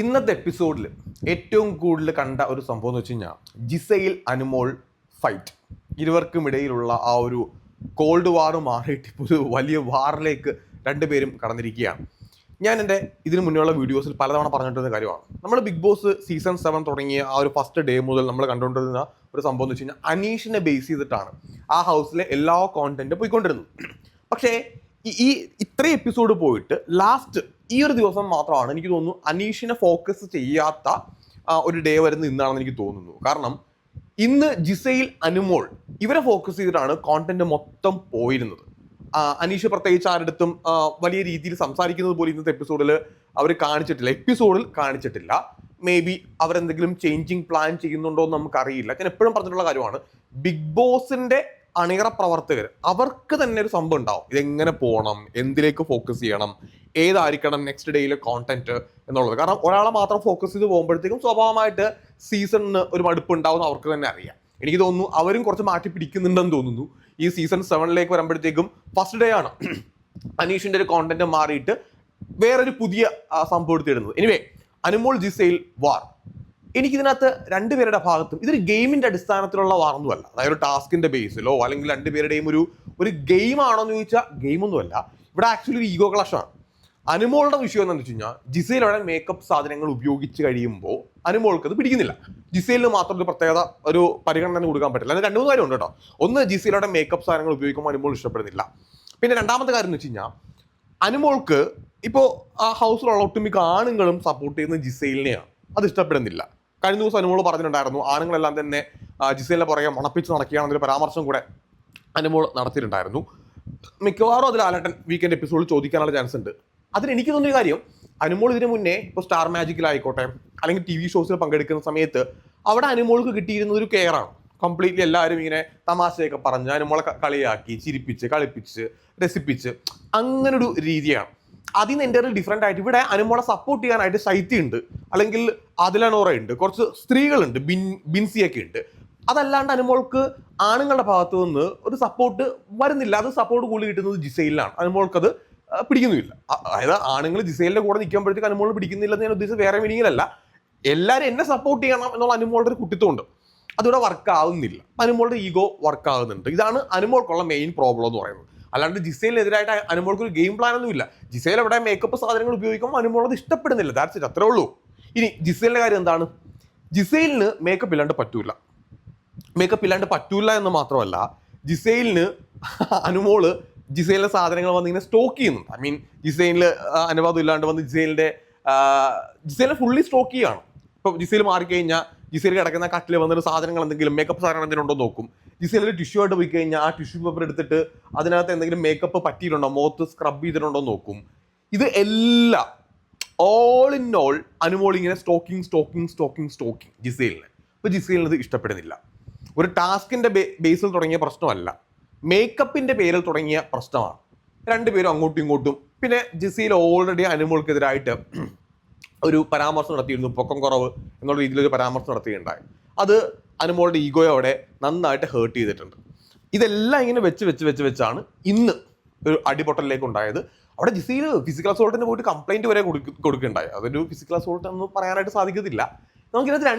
ഇന്നത്തെ എപ്പിസോഡിൽ ഏറ്റവും കൂടുതൽ കണ്ട ഒരു സംഭവം എന്ന് വെച്ച് കഴിഞ്ഞാൽ ജിസൈൽ അനുമോൾ ഫൈറ്റ്. ഇരുവർക്കും ഇടയിലുള്ള ആ ഒരു കോൾഡ് വാർ മാറിയിട്ട് ഇപ്പോൾ ഒരു വലിയ വാറിലേക്ക് രണ്ടുപേരും കടന്നിരിക്കുകയാണ്. ഞാൻ എൻ്റെ ഇതിന് മുന്നേയുള്ള വീഡിയോസിൽ പലതവണ പറഞ്ഞിട്ടുള്ള കാര്യമാണ്. നമ്മൾ ബിഗ് ബോസ് സീസൺ 7 തുടങ്ങിയ ആ ഒരു ഫസ്റ്റ് ഡേ മുതൽ നമ്മൾ കണ്ടുകൊണ്ടിരുന്ന ഒരു സംഭവം എന്ന് വെച്ച് കഴിഞ്ഞാൽ അനീഷിനെ ബേസ് ചെയ്തിട്ടാണ് ആ ഹൗസിലെ എല്ലാ കോണ്ടന്റും പോയിക്കൊണ്ടിരുന്നത്. പക്ഷേ ഈ ഇത്രയും എപ്പിസോഡ് പോയിട്ട് ലാസ്റ്റ് ഈ ഒരു ദിവസം മാത്രമാണ് എനിക്ക് തോന്നുന്നു അനീഷിനെ ഫോക്കസ് ചെയ്യാത്ത ഒരു ഡേ വരുന്ന ഇന്നാണെന്ന് എനിക്ക് തോന്നുന്നു. കാരണം ഇന്ന് ജിസൈൽ അനുമോൾ ഇവരെ ഫോക്കസ് ചെയ്തിട്ടാണ് കോണ്ടന്റ് മൊത്തം പോയിരുന്നത്. അനീഷ് പ്രത്യേകിച്ച് ആരുടെടുത്തും വലിയ രീതിയിൽ സംസാരിക്കുന്നത് പോലെ ഇന്നത്തെ എപ്പിസോഡിൽ അവർ കാണിച്ചിട്ടില്ല. മേ ബി അവരെന്തെങ്കിലും ചേഞ്ചിങ് പ്ലാൻ ചെയ്യുന്നുണ്ടോ എന്ന് നമുക്കറിയില്ല. ഞാൻ എപ്പോഴും പറഞ്ഞിട്ടുള്ള കാര്യമാണ്, ബിഗ് ബോസിന്റെ അണിയറ പ്രവർത്തകർ അവർക്ക് തന്നെ ഒരു സംഭവം ഉണ്ടാവും, ഇതെങ്ങനെ പോകണം, എന്തിലേക്ക് ഫോക്കസ് ചെയ്യണം, ഏതായിരിക്കണം നെക്സ്റ്റ് ഡേയിലെ കോണ്ടന്റ് എന്നുള്ളത്. കാരണം ഒരാളെ മാത്രം ഫോക്കസ് ചെയ്ത് പോകുമ്പോഴത്തേക്കും സ്വാഭാവികമായിട്ട് സീസണിന് ഒരു മടുപ്പ് ഉണ്ടാവുമെന്ന് അവർക്ക് തന്നെ അറിയാം. എനിക്ക് തോന്നുന്നു അവരും കുറച്ച് മാറ്റി പിടിക്കുന്നുണ്ടെന്ന് തോന്നുന്നു. ഈ സീസൺ 7 വരുമ്പോഴത്തേക്കും ഫസ്റ്റ് ഡേ ആണ് അനീഷിന്റെ ഒരു കോണ്ടന്റ് മാറിയിട്ട് വേറൊരു പുതിയ സംഭവം എടുത്തിടുന്നത്. എനിവേ, അനുമോൾ ജിസൈൽ വാർ, എനിക്കിതിനകത്ത് രണ്ടുപേരുടെ ഭാഗത്തും ഇതൊരു ഗെയിമിന്റെ അടിസ്ഥാനത്തിലുള്ള വാറൊന്നുമല്ല. അതായത് ഒരു ടാസ്കിന്റെ ബേസിലോ അല്ലെങ്കിൽ രണ്ടുപേരുടെയും ഒരു ഗെയിം ആണോ എന്ന് ചോദിച്ചാൽ ഗെയിമൊന്നുമല്ല. ഇവിടെ ആക്ച്വലി ഒരു ഈഗോ ക്ലാഷാണ്. അനുമോളുടെ വിഷയം എന്താണെന്ന് വെച്ച് കഴിഞ്ഞാൽ ജിസൈൽ അവിടെ മേക്കപ്പ് സാധനങ്ങൾ ഉപയോഗിച്ച് കഴിയുമ്പോൾ അനുമോൾക്ക് അത് പിടിക്കുന്നില്ല. ജിസൈലിന് മാത്രം ഒരു പ്രത്യേകത ഒരു പരിഗണന കൊടുക്കാൻ പറ്റില്ല. അതിന് 2-3 കാര്യമുണ്ട് കേട്ടോ. ഒന്ന്, ജിസൈലയുടെ മേക്കപ്പ് സാധനങ്ങൾ ഉപയോഗിക്കുമ്പോൾ അനുമോൾ ഇഷ്ടപ്പെടുന്നില്ല. പിന്നെ രണ്ടാമത്തെ കാര്യം എന്ന് വെച്ച് കഴിഞ്ഞാൽ അനുമോൾക്ക് ഇപ്പോൾ ആ ഹൗസിലുള്ള ഒട്ടുമിക്ക ആണുങ്ങളും സപ്പോർട്ട് ചെയ്യുന്ന ജിസൈലിനെയാണ്. അത് ഇഷ്ടപ്പെടുന്നില്ല. കഴിഞ്ഞ ദിവസം അനുമോൾ പറഞ്ഞിട്ടുണ്ടായിരുന്നു, ആണുങ്ങളെല്ലാം തന്നെ ജിസൈലിനെ പുറകെ മണപ്പിച്ച് നടക്കുകയാണെന്നൊരു പരാമർശം കൂടെ അനുമോൾ നടത്തിയിട്ടുണ്ടായിരുന്നു. മിക്കവാറും അതിൽ ആലട്ടൻ വീക്കെൻഡ് എപ്പിസോഡിൽ ചോദിക്കാനുള്ള ചാൻസ് ഉണ്ട്. അതിന് എനിക്ക് തോന്നിയ കാര്യം, അനുമോൾ ഇതിനു മുന്നേ ഇപ്പോൾ സ്റ്റാർ മാജിക്കിലായിക്കോട്ടെ അല്ലെങ്കിൽ TV ഷോസിൽ പങ്കെടുക്കുന്ന സമയത്ത് അവിടെ അനുമോൾക്ക് കിട്ടിയിരുന്ന ഒരു കെയറാണ്. കംപ്ലീറ്റ്ലി എല്ലാവരും ഇങ്ങനെ തമാശയൊക്കെ പറഞ്ഞ് അനുമോളെ കളിയാക്കി, ചിരിപ്പിച്ച്, കളിപ്പിച്ച്, രസിപ്പിച്ച്, അങ്ങനൊരു രീതിയാണ്. അതിൽ നിന്ന് എൻ്റെ ഡിഫറെൻ്റ് ആയിട്ട് ഇവിടെ അനുമോളെ സപ്പോർട്ട് ചെയ്യാനായിട്ട് ശൈത്യ ഉണ്ട്, അല്ലെങ്കിൽ ആദില ഉണ്ട്, കുറച്ച് സ്ത്രീകളുണ്ട്, ബിൻസിയൊക്കെ ഉണ്ട്. അതല്ലാണ്ട് അനുമോൾക്ക് ആണുങ്ങളുടെ ഭാഗത്തു നിന്ന് ഒരു സപ്പോർട്ട് വരുന്നില്ല. അത് സപ്പോർട്ട് കൂടുതൽ കിട്ടുന്നത് ജിസൈലിനാണ്. അനുമോൾക്കത് പിടിക്കുന്നുമില്ല. അതായത് ആണുങ്ങൾ ജിസൈലിന്റെ കൂടെ നിൽക്കുമ്പോഴത്തേക്ക് അനുമോൾ പിടിക്കുന്നില്ലെന്ന് ഞാൻ ഉദ്ദേശിച്ചത് വേറെ മീനിങ്ങിലല്ല. എല്ലാവരും എന്നെ സപ്പോർട്ട് ചെയ്യണം എന്നുള്ള അനുമോളുടെ ഒരു കുട്ടിത്വമുണ്ട്. അതിവിടെ വർക്ക് ആവുന്നില്ല. അനുമോളുടെ ഈഗോ വർക്ക് ആകുന്നുണ്ട്. ഇതാണ് അനുമോൾക്കുള്ള മെയിൻ പ്രോബ്ലം എന്ന് പറയുന്നത്. അല്ലാണ്ട് ജിസൈലിനെതിരായിട്ട് അനുമോൾക്ക് ഒരു ഗെയിം പ്ലാൻ ഒന്നും ഇല്ല. ജിസൈൽ അവിടെ മേക്കപ്പ് സാധനങ്ങൾ ഉപയോഗിക്കുമ്പോൾ അനുമോളത് ഇഷ്ടപ്പെടുന്നില്ല. ദാറ്റ്സ് ഇറ്റ്, അത്രേ ഉള്ളൂ. ഇനി ജിസൈലിന്റെ കാര്യം എന്താണ്? ജിസൈലിന് മേക്കപ്പ് ഇല്ലാണ്ട് പറ്റൂല എന്ന് മാത്രമല്ല, ജിസൈലിന് അനുമോള് ജിസൈലിന്റെ സാധനങ്ങൾ വന്ന് ഇങ്ങനെ സ്റ്റോക്ക് ചെയ്യുന്നു. ഐ മീൻ ജിസൈലിൽ അനുവാദം ഇല്ലാണ്ട് വന്ന് ജിസൈലിനെ ഫുള്ളി സ്റ്റോക്ക് ചെയ്യുകയാണ്. ഇപ്പൊ ജിസൈൽ മാറിക്കഴിഞ്ഞാൽ ജിസൈൽ കിടക്കുന്ന കട്ടിൽ വന്നൊരു സാധനങ്ങൾ എന്തെങ്കിലും മേക്കപ്പ് സാധനങ്ങൾ എന്തെങ്കിലും ഉണ്ടോ നോക്കും. ജിസൈൽ ടിഷ്യൂ ആയിട്ട് പോയി കഴിഞ്ഞാൽ ആ ടിഷ്യൂ പേപ്പർ എടുത്തിട്ട് അതിനകത്ത് എന്തെങ്കിലും മേക്കപ്പ് പറ്റിയിട്ടുണ്ടോ, മുഖത്ത് സ്ക്രബ് ചെയ്തിട്ടുണ്ടോ നോക്കും. ഇത് എല്ലാം ഓൾ ഇൻ ഓൾ അനുമോൾ ഇങ്ങനെ സ്റ്റോക്കിങ് ജിസൈലിനെ. ഇപ്പൊ ജിസൈലിന് ഇത് ഇഷ്ടപ്പെടുന്നില്ല. ഒരു ടാസ്കിന്റെ ബേസിൽ തുടങ്ങിയ പ്രശ്നമല്ല, മേക്കപ്പിന്റെ പേരിൽ തുടങ്ങിയ പ്രശ്നമാണ്. രണ്ടുപേരും അങ്ങോട്ടും ഇങ്ങോട്ടും. പിന്നെ ജിസൈൽ ഓൾറെഡി അനുമോൾക്കെതിരായിട്ട് ഒരു പരാമർശം നടത്തിയിരുന്നു, പൊക്കം കുറവ് എന്നുള്ള രീതിയിലൊരു പരാമർശം നടത്തിയിട്ടുണ്ടായി. അത് അനുമോളുടെ ഈഗോയെ അവിടെ നന്നായിട്ട് ഹേർട്ട് ചെയ്തിട്ടുണ്ട്. ഇതെല്ലാം ഇങ്ങനെ വെച്ചാണ് ഇന്ന് ഒരു അടിപൊട്ടലിലേക്ക് ഉണ്ടായത്. അവിടെ ജിസൈൽ ഫിസിക്കൽ അസോൾട്ടിന് പോയിട്ട് കംപ്ലൈന്റ് വരെ കൊടുക്കുകയുണ്ടായി. അതൊരു ഫിസിക്കൽ അസോൾട്ട് എന്ന് പറയാനായിട്ട് സാധിക്കത്തില്ല. നമുക്കിതിനകത്ത്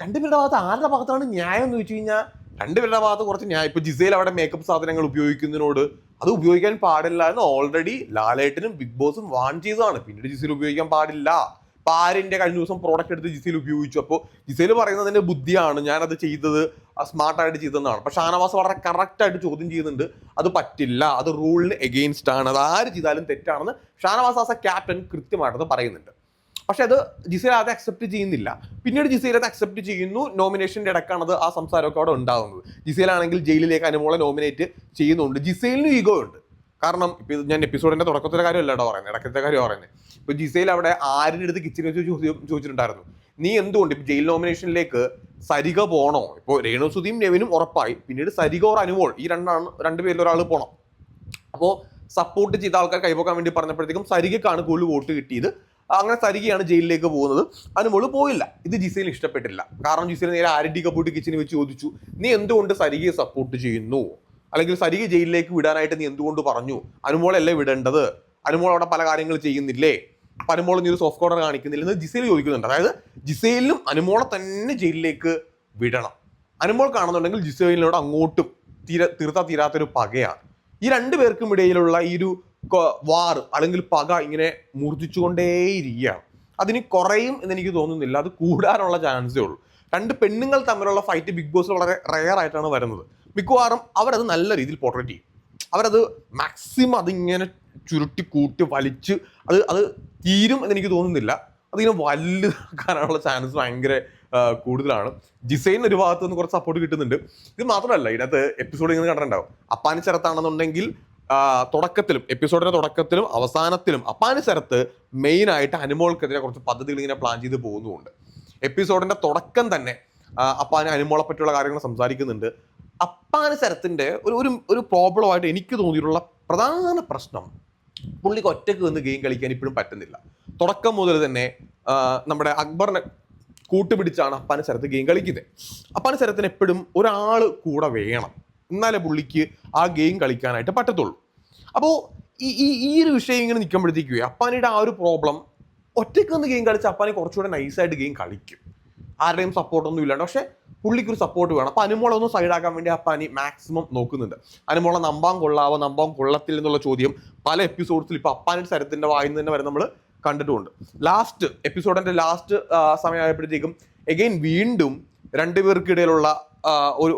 രണ്ടുപേരുടെ ഭാഗത്ത് ആരുടെ ഭാഗത്താണ് ന്യായം എന്ന് വെച്ച് കഴിഞ്ഞാൽ രണ്ടുപേരുടെ ഭാഗത്ത് കുറച്ച് ന്യായം. ഇപ്പൊ ജിസൈൽ അവിടെ മേക്കപ്പ് സാധനങ്ങൾ ഉപയോഗിക്കുന്നതിനോട് അത് ഉപയോഗിക്കാൻ പാടില്ല എന്ന് ഓൾറെഡി ലാലേട്ടനും ബിഗ് ബോസും വാൺ ചെയ്തതാണ്. പിന്നീട് ജിസൈൽ ഉപയോഗിക്കാൻ പാടില്ല. ഇപ്പൊ ആരിന്റെ കഴിഞ്ഞ ദിവസം പ്രോഡക്റ്റ് എടുത്ത് ജിസൈൽ ഉപയോഗിച്ചു. അപ്പോൾ ജിസൈൽ പറയുന്നതിന്റെ ബുദ്ധിയാണ്, ഞാനത് ചെയ്തത് സ്മാർട്ടായിട്ട് ചെയ്തതെന്നാണ്. പക്ഷെ ഷാനവാസ് വളരെ കറക്റ്റായിട്ട് ചോദ്യം ചെയ്യുന്നുണ്ട്, അത് പറ്റില്ല, അത് റൂളിന് എഗെയിൻസ്റ്റ് ആണ്, അത് ആര് ചെയ്താലും തെറ്റാണെന്ന് ഷാനവാസ് ആസ് എ ക്യാപ്റ്റൻ കൃത്യമായിട്ടത് പറയുന്നുണ്ട്. പക്ഷെ അത് ജിസൈൽ അത് അക്സെപ്റ്റ് ചെയ്യുന്നില്ല. പിന്നീട് ജിസൈൽ അത് അക്സെപ്റ്റ് ചെയ്യുന്നു. നോമിനേഷൻ്റെ ഇടക്കാണത് ആ സംസാരമൊക്കെ അവിടെ ഉണ്ടാകുന്നത്. ജിസൈലാണെങ്കിൽ ജയിലിലേക്ക് അനുമോളെ നോമിനേറ്റ് ചെയ്യുന്നുണ്ട്. ജിസൈലിനും ഈഗോ ഉണ്ട്. കാരണം ഇപ്പൊ ഞാൻ എപ്പിസോഡിന്റെ തുടക്കത്തിലെ കാര്യമല്ല കേട്ടോ പറയുന്നത്, ഇടക്കത്തെ കാര്യം പറയുന്നത്. ഇപ്പൊ ജിസൈൽ അവിടെ ആരിൻ്റെ അടുത്ത് കിച്ചനെ ചോദിച്ചിട്ടുണ്ടായിരുന്നു, നീ എന്തുകൊണ്ട് ഇപ്പൊ ജയിൽ നോമിനേഷനിലേക്ക് സരിക പോണോ? ഇപ്പോൾ രേണുസുതിയും നെവിനും ഉറപ്പായി, പിന്നീട് സരിക ഓർ അനുമോൾ ഈ രണ്ടുപേരിൽ ഒരാൾ പോണം. അപ്പോൾ സപ്പോർട്ട് ചെയ്ത ആൾക്കാർ കൈപോക്കാൻ വേണ്ടി പറഞ്ഞപ്പോഴത്തേക്കും സരികക്കാണ് കൂടുതൽ വോട്ട് കിട്ടിയത്. അങ്ങനെ സരികയാണ് ജയിലിലേക്ക് പോകുന്നത്. അനുമോള് പോയില്ല. ഇത് ജിസൈലിന് ഇഷ്ടപ്പെട്ടില്ല. കാരണം ജിസൈൽ നേരെ ആരഡിയൊക്കെ പോയിട്ട് കിച്ചണിൽ വെച്ച് ചോദിച്ചു, നീ എന്തുകൊണ്ട് സരികയെ സപ്പോർട്ട് ചെയ്യുന്നു, അല്ലെങ്കിൽ സരിക ജയിലിലേക്ക് വിടാനായിട്ട് നീ എന്തുകൊണ്ട് പറഞ്ഞു? അനുമോളല്ലേ വിടേണ്ടത്? അനുമോൾ അവിടെ പല കാര്യങ്ങൾ ചെയ്യുന്നില്ലേ? അപ്പം അനുമോൾ ഇനി ഒരു സോഫ്റ്റ് കോർണർ കാണിക്കുന്നില്ലെന്ന് ജിസേൽ ചോദിക്കുന്നുണ്ട്. അതായത് ജിസേലിനും അനുമോളെ തന്നെ ജയിലിലേക്ക് വിടണം. അനുമോൾ കാണുന്നുണ്ടെങ്കിൽ ജിസേലിനോട് അങ്ങോട്ടും തീരാത്തൊരു പകയാണ്. ഈ രണ്ടുപേർക്കും ഇടയിലുള്ള ഈ ഒരു വാർ അല്ലെങ്കിൽ പക ഇങ്ങനെ മൂർജിച്ചുകൊണ്ടേയിരിക്കുകയാണ്. അതിന് കുറയും എന്ന് എനിക്ക് തോന്നുന്നില്ല, അത് കൂടാനുള്ള ചാൻസേ ഉള്ളൂ. രണ്ട് പെണ്ണുങ്ങൾ തമ്മിലുള്ള ഫൈറ്റ് ബിഗ് ബോസ് വളരെ റെയർ ആയിട്ടാണ് വരുന്നത്. മിക്കവാറും അവരത് നല്ല രീതിയിൽ പോർട്രേറ്റ് ചെയ്യും. അവരത് മാക്സിമം അതിങ്ങനെ ചുരുട്ടി കൂട്ടി വലിച്ച് അത് തീരും എന്നെനിക്ക് തോന്നുന്നില്ല. അതിങ്ങനെ വലുതാക്കാനുള്ള ചാൻസ് ഭയങ്കര കൂടുതലാണ്. ജിസൈന് ഒരു ഭാഗത്ത് നിന്ന് കുറച്ച് സപ്പോർട്ട് കിട്ടുന്നുണ്ട്. ഇത് മാത്രമല്ല, ഇതിനകത്ത് എപ്പിസോഡ് ഇങ്ങനെ കണ്ടിട്ടുണ്ടാവും. അപ്പാനി ശരത്താണെന്നുണ്ടെങ്കിൽ തുടക്കത്തിലും എപ്പിസോഡിന്റെ തുടക്കത്തിലും അവസാനത്തിലും അപ്പാനി ശരത്ത് മെയിനായിട്ട് അനുമോൾക്കെതിരെ കുറച്ച് പദ്ധതികൾ ഇങ്ങനെ പ്ലാൻ ചെയ്ത് പോകുന്നുമുണ്ട്. എപ്പിസോഡിന്റെ തുടക്കം തന്നെ അപ്പാനി അനുമോളെ പറ്റിയുള്ള കാര്യങ്ങൾ സംസാരിക്കുന്നുണ്ട്. അപ്പാനി ശരത്തിന്റെ ഒരു പ്രോബ്ലമായിട്ട് എനിക്ക് തോന്നിയിട്ടുള്ള പ്രധാന പ്രശ്നം, പുള്ളിക്ക് ഒറ്റയ്ക്ക് നിന്ന് ഗെയിം കളിക്കാൻ ഇപ്പോഴും പറ്റുന്നില്ല. തുടക്കം മുതൽ തന്നെ നമ്മുടെ അക്ബറിനെ കൂട്ടുപിടിച്ചാണ് അപ്പാനി ശരത്ത് ഗെയിം കളിക്കുന്നത്. അപ്പാനി ശരത്തിന് എപ്പോഴും ഒരാൾ കൂടെ വേണം, എന്നാലേ പുള്ളിക്ക് ആ ഗെയിം കളിക്കാനായിട്ട് പറ്റത്തുള്ളൂ. അപ്പോൾ ഈ ഒരു വിഷയം ഇങ്ങനെ നിൽക്കുമ്പോഴത്തേക്കും അപ്പാനിയുടെ ആ ഒരു പ്രോബ്ലം, ഒറ്റയ്ക്ക് നിന്ന് ഗെയിം കളിച്ച് അപ്പാനി കുറച്ചുകൂടെ നൈസായിട്ട് ഗെയിം കളിക്കും, ആരുടെയും സപ്പോർട്ടൊന്നും ഇല്ലാണ്ട്. പക്ഷേ പുള്ളിക്കൊരു സപ്പോർട്ട് വേണം. അപ്പോൾ അനുമോളെ ഒന്ന് സൈഡാക്കാൻ വേണ്ടി അപ്പാനി മാക്സിമം നോക്കുന്നുണ്ട്. അനുമോളെ നമ്പാൻ കൊള്ളാവോ നമ്പാൻ കൊള്ളത്തില്ല എന്നുള്ള ചോദ്യം പല എപ്പിസോഡ്സിൽ ഇപ്പോൾ അപ്പാനി ശരത്തിൻ്റെ വായിൽ നിന്ന് തന്നെ വരെ നമ്മൾ കണ്ടിട്ടുമുണ്ട്. ലാസ്റ്റ് എപ്പിസോഡിൻ്റെ ലാസ്റ്റ് സമയമായപ്പോഴത്തേക്കും എഗെയിൻ വീണ്ടും രണ്ടുപേർക്കിടയിലുള്ള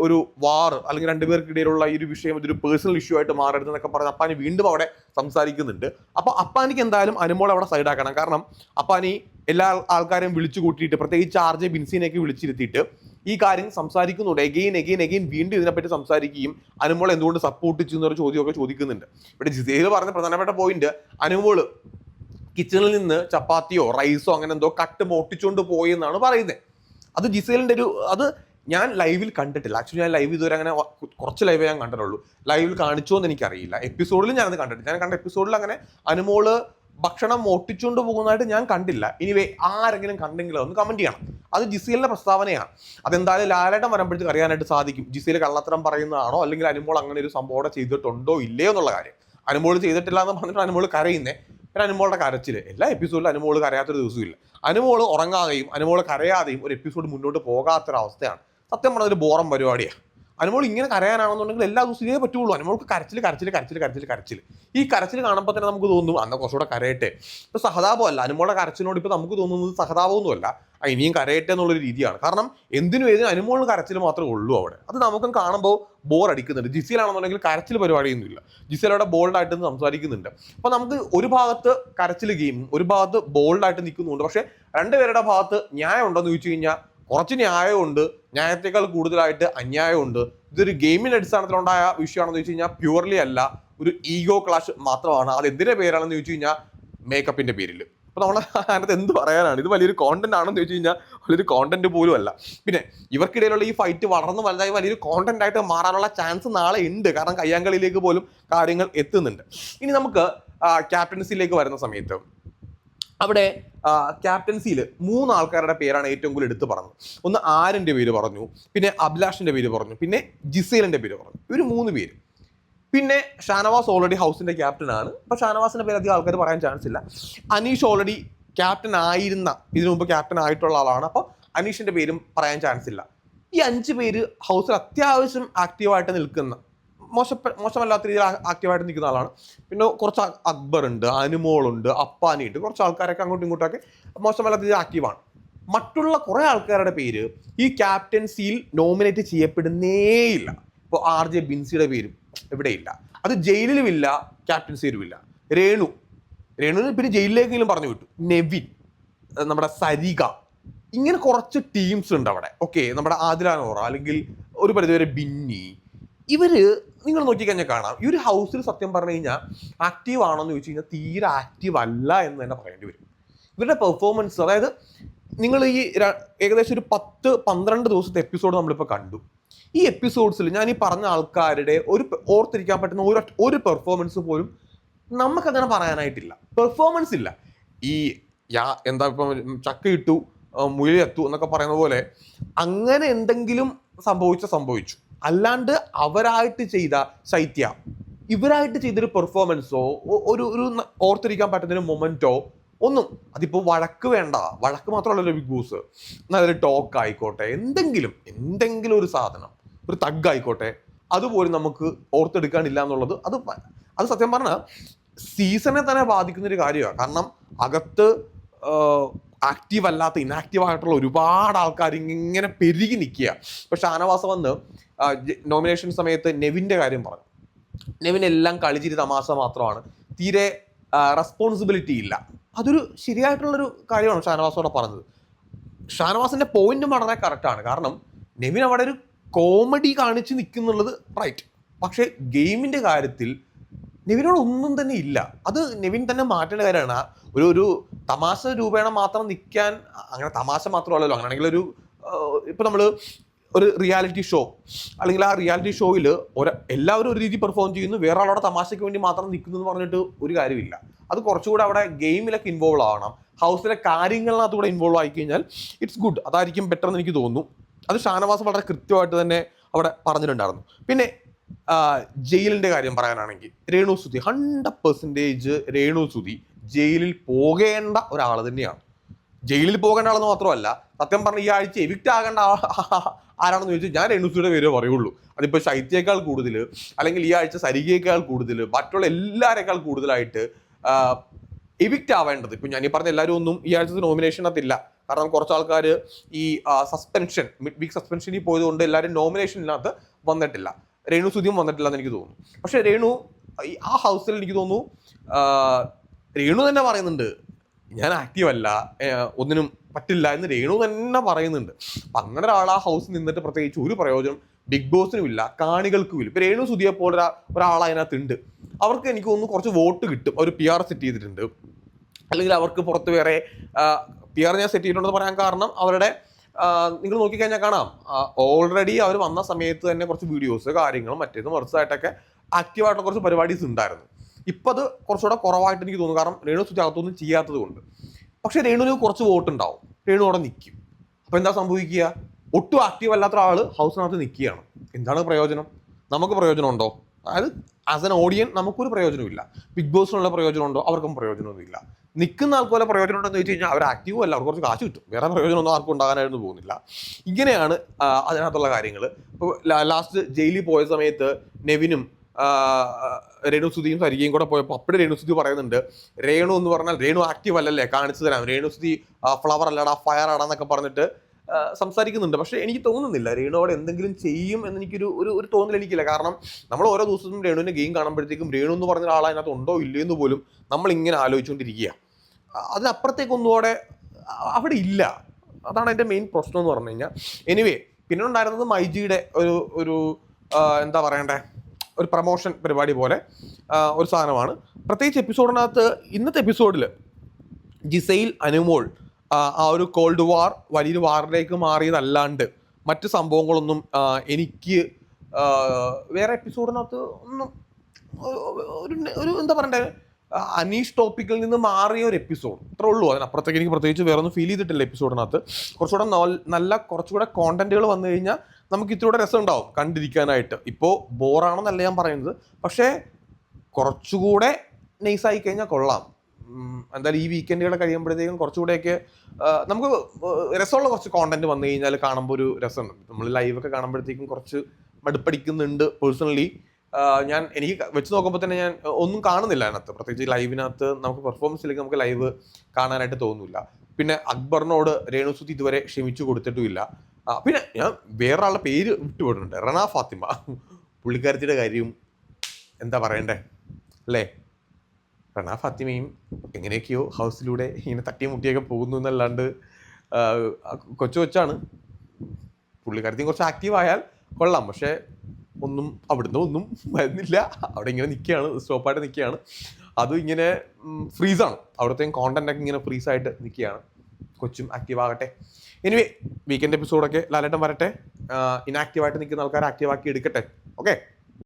ഒരു വാർ അല്ലെങ്കിൽ രണ്ടുപേർക്കിടയിലുള്ള ഈ ഒരു വിഷയം ഇതൊരു പേഴ്സണൽ ഇഷ്യൂ ആയിട്ട് മാറരുതെന്നൊക്കെ പറഞ്ഞ് അപ്പാനി വീണ്ടും അവിടെ സംസാരിക്കുന്നുണ്ട്. അപ്പോൾ അപ്പാനിക്ക് എന്തായാലും അനുമോളെ അവിടെ സൈഡാക്കണം. കാരണം അപ്പാനി എല്ലാ ആൾക്കാരെയും വിളിച്ചു കൂട്ടിയിട്ട്, പ്രത്യേകിച്ച് RJ ബിൻസിനെയൊക്കെ വിളിച്ചിരുത്തിയിട്ട് ഈ കാര്യം സംസാരിക്കുന്നുണ്ട്. എഗെയിൻ വീണ്ടും ഇതിനെപ്പറ്റി സംസാരിക്കുകയും അനുമോൾ എന്തുകൊണ്ട് സപ്പോർട്ട് ചെയ്യുന്നൊരു ചോദ്യമൊക്കെ ചോദിക്കുന്നുണ്ട്. ഇവിടെ ജിസേൽ പറഞ്ഞ പ്രധാനപ്പെട്ട പോയിന്റ്, അനുമോള് കിച്ചണിൽ നിന്ന് ചപ്പാത്തിയോ റൈസോ അങ്ങനെ എന്തോ കട്ട് മോട്ടിച്ചുകൊണ്ട് പോയി എന്നാണ് പറയുന്നത്. അത് ജിസേലിൻ്റെ അത് ഞാൻ ലൈവിൽ കണ്ടിട്ടില്ല. ആക്ച്വലി ഞാൻ ലൈവ് ഇതുവരെ അങ്ങനെ കുറച്ച് ലൈവേ ഞാൻ കണ്ടിട്ടുള്ളൂ. ലൈവിൽ കാണിച്ചോ എന്ന് എനിക്കറിയില്ല. എപ്പിസോഡിൽ ഞാനത് കണ്ടിട്ടില്ല. ഞാൻ കണ്ട എപ്പിസോഡിൽ അങ്ങനെ അനുമോള് ഭക്ഷണം മോട്ടിച്ചുകൊണ്ട് പോകുന്നതായിട്ട് ഞാൻ കണ്ടില്ല. ഇനി ആരെങ്കിലും കണ്ടെങ്കിലും ഒന്ന് കമന്റ് ചെയ്യണം. അത് ജിസേലിന്റെ പ്രസ്താവനയാണ്. അതെന്തായാലും ലാലേട്ടൻ വരുമ്പോഴത്തേക്ക് അറിയാനായിട്ട് സാധിക്കും ജിസേൽ കള്ളത്തരം പറയുന്നതാണോ അല്ലെങ്കിൽ അനുമോൾ അങ്ങനെ ഒരു സംഭവം ചെയ്തിട്ടുണ്ടോ ഇല്ലയോ എന്നുള്ള കാര്യം. അനുമോൾ ചെയ്തിട്ടില്ല എന്ന് പറഞ്ഞിട്ട് അനുമോൾ കരയുന്നേ. പിന്നെ അനുമോളുടെ കരച്ചില് എല്ലാ എപ്പിസോഡിലും അനുമോൾ കരയാത്തൊരു ദിവസമില്ല. അനുമോൾ ഉറങ്ങാതെയും അനുമോൾ കരയാതെയും ഒരു എപ്പിസോഡ് മുന്നോട്ട് പോകാത്തൊരവസ്ഥയാണ്. സത്യം പറഞ്ഞ ഒരു ബോറം പരിപാടിയാണ്. അനുമോൾ ഇങ്ങനെ കരയാനാണെന്നുണ്ടെങ്കിൽ എല്ലാ ദിവസവും ഇതേ പറ്റുള്ളൂ. അനുമോൾക്ക് കരച്ചിൽ ഈ കരച്ചിൽ കാണുമ്പോൾ തന്നെ നമുക്ക് തോന്നും അന്ന് കുറച്ചുകൂടെ കരയട്ടെ. ഇപ്പൊ സഹതാപമല്ല, അനുമോളുടെ കരച്ചിനോട് ഇപ്പൊ നമുക്ക് തോന്നുന്നത് സഹതാപമൊന്നുമല്ല, ഇനിയും കരയട്ടെ എന്നുള്ളൊരു രീതിയാണ്. കാരണം എന്തിനും ഏതിനും അനുമോളിന് കരച്ചിൽ മാത്രമേ ഉള്ളൂ അവിടെ. അത് നമുക്കും കാണുമ്പോൾ ബോർ അടിക്കുന്നുണ്ട്. ജിസയിലാണെന്നുണ്ടെങ്കിൽ കരച്ചിൽ പരിപാടിയൊന്നുമില്ല. ജിസയിലവിടെ ബോൾഡായിട്ട് സംസാരിക്കുന്നുണ്ട്. അപ്പൊ നമുക്ക് ഒരു ഭാഗത്ത് കരച്ചിൽ ഗെയിം, ഒരു ഭാഗത്ത് ബോൾഡായിട്ട് നിൽക്കുന്നുണ്ട്. പക്ഷെ രണ്ടുപേരുടെ ഭാഗത്ത് ന്യായം ഉണ്ടെന്ന് ചോദിച്ചു കഴിഞ്ഞാൽ കുറച്ച് ന്യായമുണ്ട്, ന്യായത്തെക്കാൾ കൂടുതലായിട്ട് അന്യായമുണ്ട്. ഇതൊരു ഗെയിമിന്റെ അടിസ്ഥാനത്തിലുണ്ടായ വിഷയമാണെന്ന് ചോദിച്ചു കഴിഞ്ഞാൽ പ്യൂർലി അല്ല, ഒരു ഈഗോ ക്ലാഷ് മാത്രമാണ്. അത് എന്തിന്റെ പേരാണെന്ന് ചോദിച്ചു കഴിഞ്ഞാൽ മേക്കപ്പിന്റെ പേരിൽ. അപ്പൊ നമ്മൾ അതിനകത്ത് എന്ത് പറയാനാണ്? ഇത് വലിയൊരു കോണ്ടന്റ് ആണെന്ന് ചോദിച്ചു കഴിഞ്ഞാൽ വലിയൊരു കോണ്ടന്റ് പോലും അല്ല. പിന്നെ ഇവർക്കിടയിലുള്ള ഈ ഫൈറ്റ് വളർന്ന് വലുതായി വലിയൊരു കോണ്ടന്റ് ആയിട്ട് മാറാനുള്ള ചാൻസ് നാളെ ഉണ്ട്. കാരണം കയ്യാങ്കളിയിലേക്ക് പോലും കാര്യങ്ങൾ എത്തുന്നുണ്ട്. ഇനി നമുക്ക് ക്യാപ്റ്റൻസിയിലേക്ക് വരുന്ന സമയത്ത് അവിടെ ക്യാപ്റ്റൻസിയിൽ 3 ആൾക്കാരുടെ പേരാണ് ഏറ്റവും കൂടുതൽ എടുത്ത് പറഞ്ഞത്. ഒന്ന് ആര്യൻ്റെ പേര് പറഞ്ഞു, പിന്നെ അഭിലാഷിന്റെ പേര് പറഞ്ഞു, പിന്നെ ജിസേലിന്റെ പേര് പറഞ്ഞു. ഇവർ 3 പേര്. പിന്നെ ഷാനവാസ് ഓൾറെഡി ഹൗസിന്റെ ക്യാപ്റ്റൻ ആണ്. അപ്പൊ ഷാനവാസിന്റെ പേര് അധികം ആൾക്കാർ പറയാൻ ചാൻസ് ഇല്ല. അനീഷ് ഓൾറെഡി ക്യാപ്റ്റൻ ആയിരുന്ന, ഇതിനു മുമ്പ് ക്യാപ്റ്റൻ ആയിട്ടുള്ള ആളാണ്. അപ്പോൾ അനീഷിന്റെ പേരും പറയാൻ ചാൻസ് ഇല്ല. ഈ 5 പേര് ഹൗസിൽ അത്യാവശ്യം ആക്റ്റീവായിട്ട് നിൽക്കുന്ന, മോശമല്ലാത്ത രീതിയിൽ ആക്റ്റീവായിട്ട് നിൽക്കുന്ന ആളാണ്. പിന്നെ കുറച്ച് അക്ബർ ഉണ്ട്, അനുമോളുണ്ട്, അപ്പാനി ഉണ്ട്. കുറച്ച് ആൾക്കാരൊക്കെ അങ്ങോട്ടും ഇങ്ങോട്ടൊക്കെ മോശമല്ലാത്ത രീതിയിൽ ആക്റ്റീവാണ്. മറ്റുള്ള കുറേ ആൾക്കാരുടെ പേര് ഈ ക്യാപ്റ്റൻസിയിൽ നോമിനേറ്റ് ചെയ്യപ്പെടുന്നേയില്ല. ഇപ്പോൾ RJ ബിൻസിയുടെ പേരും ഇവിടെയില്ല. അത് ജയിലിലുമില്ല, ക്യാപ്റ്റൻസിയിലുമില്ല. രേണുവിന് പിന്നെ ജയിലിലേക്കെങ്കിലും പറഞ്ഞു വിട്ടു. നെവിൻ, നമ്മുടെ സരിക, ഇങ്ങനെ കുറച്ച് ടീംസ് ഉണ്ട് അവിടെ. ഓക്കെ, നമ്മുടെ ആദിലാനോറ അല്ലെങ്കിൽ ഒരു പരിധിവരെ ബിന്നി, ഇവര് നിങ്ങൾ നോക്കിക്കഴിഞ്ഞാൽ കാണാം ഈ ഒരു ഹൗസിൽ സത്യം പറഞ്ഞു കഴിഞ്ഞാൽ ആക്റ്റീവ് ആണോന്ന് ചോദിച്ചു കഴിഞ്ഞാൽ തീരെ ആക്റ്റീവ് അല്ല എന്ന് തന്നെ പറയേണ്ടി വരും. ഇവരുടെ പെർഫോമൻസ്, അതായത് നിങ്ങൾ ഈ ഏകദേശം ഒരു 10-12 ദിവസത്തെ എപ്പിസോഡ് നമ്മളിപ്പോൾ കണ്ടു. ഈ എപ്പിസോഡ്സിൽ ഞാൻ ഈ പറഞ്ഞ ആൾക്കാരുടെ ഓർത്തിരിക്കാൻ പറ്റുന്ന ഒരു പെർഫോമൻസ് പോലും നമുക്കങ്ങനെ പറയാനായിട്ടില്ല. പെർഫോമൻസ് ഇല്ല. ഈ എന്താ ഇപ്പം ചക്ക ഇട്ടു മുയലെത്തു എന്നൊക്കെ പറയുന്ന പോലെ അങ്ങനെ എന്തെങ്കിലും സംഭവിച്ചു. അല്ലാണ്ട് അവരായിട്ട് ചെയ്ത ഇവരായിട്ട് ചെയ്തൊരു പെർഫോമൻസോ ഒരു ഓർത്തിരിക്കാൻ പറ്റുന്നൊരു മൊമെന്റോ ഒന്നും. അതിപ്പോൾ വഴക്ക് വേണ്ട, വഴക്ക് മാത്രമല്ലല്ലോ ബിഗ് ബോസ്, നല്ലൊരു ടോക്ക് ആയിക്കോട്ടെ, എന്തെങ്കിലും ഒരു സാധനം, ഒരു തഗ് ആയിക്കോട്ടെ, അതുപോലും നമുക്ക് ഓർത്തെടുക്കാനില്ല എന്നുള്ളത് അത് സത്യം പറഞ്ഞാൽ സീസണെ തന്നെ ബാധിക്കുന്ന ഒരു കാര്യമാണ്. കാരണം അകത്ത് ആക്റ്റീവ് അല്ലാത്ത ഇനാക്റ്റീവ് ആയിട്ടുള്ള ഒരുപാട് ആൾക്കാർ ഇങ്ങനെ പെരുകി നിൽക്കുക. ഇപ്പോൾ ഷാനവാസ് വന്ന് നോമിനേഷൻ സമയത്ത് നെവിൻ്റെ കാര്യം പറഞ്ഞു. നെവിൻ എല്ലാം കളിച്ചിരി തമാശ മാത്രമാണ്, തീരെ റെസ്പോൺസിബിലിറ്റി ഇല്ല. അതൊരു ശരിയായിട്ടുള്ളൊരു കാര്യമാണ് ഷാനവാസോടെ പറഞ്ഞത്. ഷാനവാസിന്റെ പോയിന്റും വളരെ കറക്റ്റാണ്. കാരണം നെവിൻ അവിടെ ഒരു കോമഡി കാണിച്ച് നിൽക്കുന്നുള്ളത് റൈറ്റ്, പക്ഷേ ഗെയിമിന്റെ കാര്യത്തിൽ നെവിനോട് ഒന്നും തന്നെ ഇല്ല. അത് നെവിൻ തന്നെ മാറ്റേണ്ട കാര്യമാണ്. ഒരു തമാശ രൂപേണ മാത്രം നിൽക്കാൻ, അങ്ങനെ തമാശ മാത്രമല്ലല്ലോ, അങ്ങനെയാണെങ്കിൽ ഇപ്പൊ നമ്മൾ ഒരു റിയാലിറ്റി ഷോ, അല്ലെങ്കിൽ ആ റിയാലിറ്റി ഷോയിൽ എല്ലാവരും ഒരു രീതി പെർഫോം ചെയ്യുന്നു, വേറെ ആളോടെ തമാശയ്ക്ക് വേണ്ടി മാത്രം നിൽക്കുന്നു എന്ന് പറഞ്ഞിട്ട് ഒരു കാര്യമില്ല. അത് കുറച്ചുകൂടെ അവിടെ ഗെയിമിലൊക്കെ ഇൻവോൾവ് ആവണം, ഹൗസിലെ കാര്യങ്ങളിനകത്ത് കൂടെ ഇൻവോൾവ് ആയി കഴിഞ്ഞാൽ ഇറ്റ്സ് ഗുഡ്, അതായിരിക്കും ബെറ്റർ എന്ന് എനിക്ക് തോന്നുന്നു. അത് ഷാനവാസ് വളരെ കൃത്യമായിട്ട് തന്നെ അവിടെ പറഞ്ഞിട്ടുണ്ടായിരുന്നു. പിന്നെ ജയിലിൻ്റെ കാര്യം പറയാനാണെങ്കിൽ രേണു സുധി 100% രേണു സുധി ജയിലിൽ പോകേണ്ട ഒരാൾ തന്നെയാണ്. ജയിലിൽ പോകേണ്ട ആളെന്ന് മാത്രമല്ല, സത്യം പറഞ്ഞ ഈ ആഴ്ച എവിക്റ്റ് ആകേണ്ട ആരാണെന്ന് ചോദിച്ചാൽ ഞാൻ രേണു സുധിയുടെ പേര് പറയുള്ളൂ. അതിപ്പോൾ ശൈത്യയേക്കാൾ കൂടുതൽ, അല്ലെങ്കിൽ ഈ ആഴ്ച സരികയേക്കാൾ കൂടുതൽ, മറ്റുള്ള എല്ലാവരേക്കാൾ കൂടുതലായിട്ട് എവിക്റ്റ് ആവേണ്ടത്, ഇപ്പം ഞാൻ ഈ പറഞ്ഞ എല്ലാവരും ഒന്നും ഈ ആഴ്ചത്തെ നോമിനേഷനകത്തില്ല. കാരണം കുറച്ച് ആൾക്കാർ ഈ മിഡ് വീക്ക് സസ്പെൻഷനിൽ പോയതുകൊണ്ട് എല്ലാവരും നോമിനേഷനിനകത്ത് വന്നിട്ടില്ല. രേണു സുധിയും വന്നിട്ടില്ല എന്ന് എനിക്ക് തോന്നുന്നു. പക്ഷെ രേണു ആ ഹൗസിൽ എനിക്ക് തോന്നുന്നു രേണു തന്നെ പറയുന്നുണ്ട്, ഞാൻ ആക്റ്റീവ് അല്ല, ഒന്നിനും പറ്റില്ല എന്ന് രേണു തന്നെ പറയുന്നുണ്ട്. അപ്പം അങ്ങനെ ഒരാൾ ആ ഹൗസിൽ നിന്നിട്ട് പ്രത്യേകിച്ച് ഒരു പ്രയോജനം ബിഗ് ബോസിനും ഇല്ല, കാണികൾക്കും ഇല്ല. ഇപ്പം രേണു സുധിയെ പോലെ ഒരാൾ അതിനകത്തുണ്ട്, അവർക്ക് എനിക്ക് തോന്നുന്നു കുറച്ച് വോട്ട് കിട്ടും. അവർ PR സെറ്റ് ചെയ്തിട്ടുണ്ട്, അല്ലെങ്കിൽ അവർക്ക് പുറത്ത് വേറെ PR ഞാൻ സെറ്റ് ചെയ്തിട്ടുണ്ടെന്ന് പറയാൻ കാരണം അവരുടെ നിങ്ങൾ നോക്കിക്കഴിഞ്ഞാൽ കാണാം, ഓൾറെഡി അവർ വന്ന സമയത്ത് തന്നെ കുറച്ച് വീഡിയോസ് കാര്യങ്ങളും മറ്റേതും മറിച്ചതായിട്ടൊക്കെ ആക്റ്റീവായിട്ടുള്ള കുറച്ച് പരിപാടീസ് ഉണ്ടായിരുന്നു. ഇപ്പം അത് കുറച്ചുകൂടെ കുറവായിട്ട് എനിക്ക് തോന്നുന്നു, കാരണം രേണു സുധി അകത്തൊന്നും ചെയ്യാത്തത് കൊണ്ട്. പക്ഷേ രേണുവിന് കുറച്ച് വോട്ട് ഉണ്ടാവും, രേണു അവിടെ നിൽക്കും. അപ്പോൾ എന്താ സംഭവിക്കുക? ഒട്ടും ആക്റ്റീവ് അല്ലാത്ത ആൾ ഹൗസിനകത്ത് നിൽക്കുകയാണ്. എന്താണ് പ്രയോജനം? നമുക്ക് പ്രയോജനമുണ്ടോ? അതായത് ആസ് എൻ ഓഡിയൻ നമുക്കൊരു പ്രയോജനമില്ല. ബിഗ് ബോസിനുള്ള പ്രയോജനമുണ്ടോ? അവർക്കും പ്രയോജനമൊന്നുമില്ല. നിൽക്കുന്ന ആൾക്കുപോലെ പ്രയോജനം ഉണ്ടെന്ന് ചോദിച്ചു കഴിഞ്ഞാൽ അവർ ആക്റ്റീവും അല്ല, അവർക്ക് കുറച്ച് കാശ് കിട്ടും, വേറെ പ്രയോജനമൊന്നും ആർക്കും ഉണ്ടാകാനായിരുന്നു പോകുന്നില്ല. ഇങ്ങനെയാണ് അതിനകത്തുള്ള കാര്യങ്ങൾ. ഇപ്പോൾ ലാസ്റ്റ് ജയിലിൽ പോയ സമയത്ത് നെവിനും രേണു സുധിയും സരികയും കൂടെ പോയപ്പോൾ അപ്പോഴും രേണു സുധി പറയുന്നുണ്ട്, രേണു എന്ന് പറഞ്ഞാൽ രേണു ആക്റ്റീവ് അല്ലല്ലേ, കാണിച്ചു തരാം, രേണു സുധി ഫ്ലവർ അല്ലടാ ഫയർ ആടാന്നൊക്കെ പറഞ്ഞിട്ട് സംസാരിക്കുന്നുണ്ട്. പക്ഷേ എനിക്ക് തോന്നുന്നില്ല രേണു അവിടെ എന്തെങ്കിലും ചെയ്യും എന്ന് ഒരു തോന്നൽ എനിക്കില്ല. കാരണം നമ്മൾ ഓരോ ദിവസവും രേണുവിൻ്റെ ഗെയിം കാണുമ്പോഴത്തേക്കും രേണു എന്ന് പറഞ്ഞ ആൾ അതിനകത്ത് ഉണ്ടോ ഇല്ലയോ എന്ന് പോലും നമ്മളിങ്ങനെ ആലോചിച്ചുകൊണ്ടിരിക്കുക. അതിനപ്പുറത്തേക്കൊന്നും അവിടെ ഇല്ല. അതാണ് എൻ്റെ മെയിൻ പ്രശ്നം എന്ന് പറഞ്ഞു കഴിഞ്ഞാൽ. എനിവേ, പിന്നെ ഉണ്ടായിരുന്നത് മൈജിയുടെ ഒരു എന്താ പറയണ്ടേ, ഒരു പ്രമോഷൻ പരിപാടി പോലെ ഒരു സാധനമാണ്. പ്രത്യേകിച്ച് എപ്പിസോഡിനകത്ത് ഇന്നത്തെ എപ്പിസോഡിൽ ജിസൈൽ അനുമോൾ ആ ഒരു കോൾഡ് വാർ വലിയൊരു വാറിലേക്ക് മാറിയതല്ലാണ്ട് മറ്റ് സംഭവങ്ങളൊന്നും എനിക്ക് വേറെ എപ്പിസോഡിനകത്ത് ഒന്നും ഒരു എന്താ പറയണ്ടേ, അനീഷ് ടോപ്പിക്കിൽ നിന്ന് മാറിയ ഒരു എപ്പിസോഡ് അത്രേ ഉള്ളൂ. അതിനപ്പുറത്തേക്ക് എനിക്ക് പ്രത്യേകിച്ച് വേറെ ഒന്നും ഫീൽ ചെയ്തിട്ടില്ല എപ്പിസോഡിനകത്ത്. കുറച്ചുകൂടെ കോണ്ടന്റുകൾ വന്നു കഴിഞ്ഞാൽ നമുക്ക് ഇത്തിലൂടെ രസം ഉണ്ടാവും കണ്ടിരിക്കാനായിട്ട്. ഇപ്പോൾ ബോറാണെന്നല്ല ഞാൻ പറയുന്നത്, പക്ഷേ കുറച്ചുകൂടെ നൈസായി കഴിഞ്ഞാൽ കൊള്ളാം. എന്തായാലും ഈ വീക്കെൻഡുകൾ കഴിയുമ്പോഴത്തേക്കും കുറച്ചുകൂടെയൊക്കെ നമുക്ക് രസമുള്ള കുറച്ച് കോണ്ടന്റ് വന്നു കഴിഞ്ഞാൽ കാണുമ്പോൾ ഒരു രസമുണ്ട്. നമ്മൾ ലൈവൊക്കെ കാണുമ്പോഴത്തേക്കും കുറച്ച് മടുപ്പടിക്കുന്നുണ്ട് പേഴ്സണലി. എനിക്ക് വെച്ച് നോക്കുമ്പോൾ തന്നെ ഞാൻ ഒന്നും കാണുന്നില്ല അതിനകത്ത്, പ്രത്യേകിച്ച് ലൈവിനകത്ത് നമുക്ക് പെർഫോമൻസ് ഇല്ലെങ്കിൽ നമുക്ക് ലൈവ് കാണാനായിട്ട് തോന്നുന്നില്ല. പിന്നെ അക്ബറിനോട് രേണു സുധി ഇതുവരെ ക്ഷമിച്ചു കൊടുത്തിട്ടുമില്ല. പിന്നെ ഞാൻ വേറൊരാളുടെ പേര് വിട്ടുപോയിട്ടുണ്ട്, റന ഫാത്തിമ. പുള്ളിക്കാരത്തിയുടെ കാര്യവും എന്താ പറയണ്ടേ അല്ലേ? റന ഫാത്തിമയും എങ്ങനെയൊക്കെയോ ഹൗസിലൂടെ ഇങ്ങനെ തട്ടിമുട്ടിയൊക്കെ പോകുന്നു എന്നല്ലാണ്ട് കൊച്ചാണ്. പുള്ളിക്കാരത്തിയും കുറച്ച് ആക്റ്റീവ് ആയാൽ കൊള്ളാം. പക്ഷേ അവിടുന്ന് ഒന്നും വരുന്നില്ല, അവിടെ ഇങ്ങനെ നിൽക്കുകയാണ്, സ്റ്റോപ്പായിട്ട് നിൽക്കുകയാണ്. അതും ഇങ്ങനെ ഫ്രീസാണ്, അവിടുത്തെ കോണ്ടന്റ് ഇങ്ങനെ ഫ്രീസായിട്ട് നിൽക്കുകയാണ്. കൊച്ചും ആക്റ്റീവ് ആകട്ടെ. എനിവേ, വീക്കെൻഡ് എപ്പിസോഡൊക്കെ ലാലേട്ടൻ വരട്ടെ, ഇനാക്റ്റീവായിട്ട് നിൽക്കുന്ന ആൾക്കാരെ ആക്റ്റീവാക്കി എടുക്കട്ടെ. ഓക്കെ.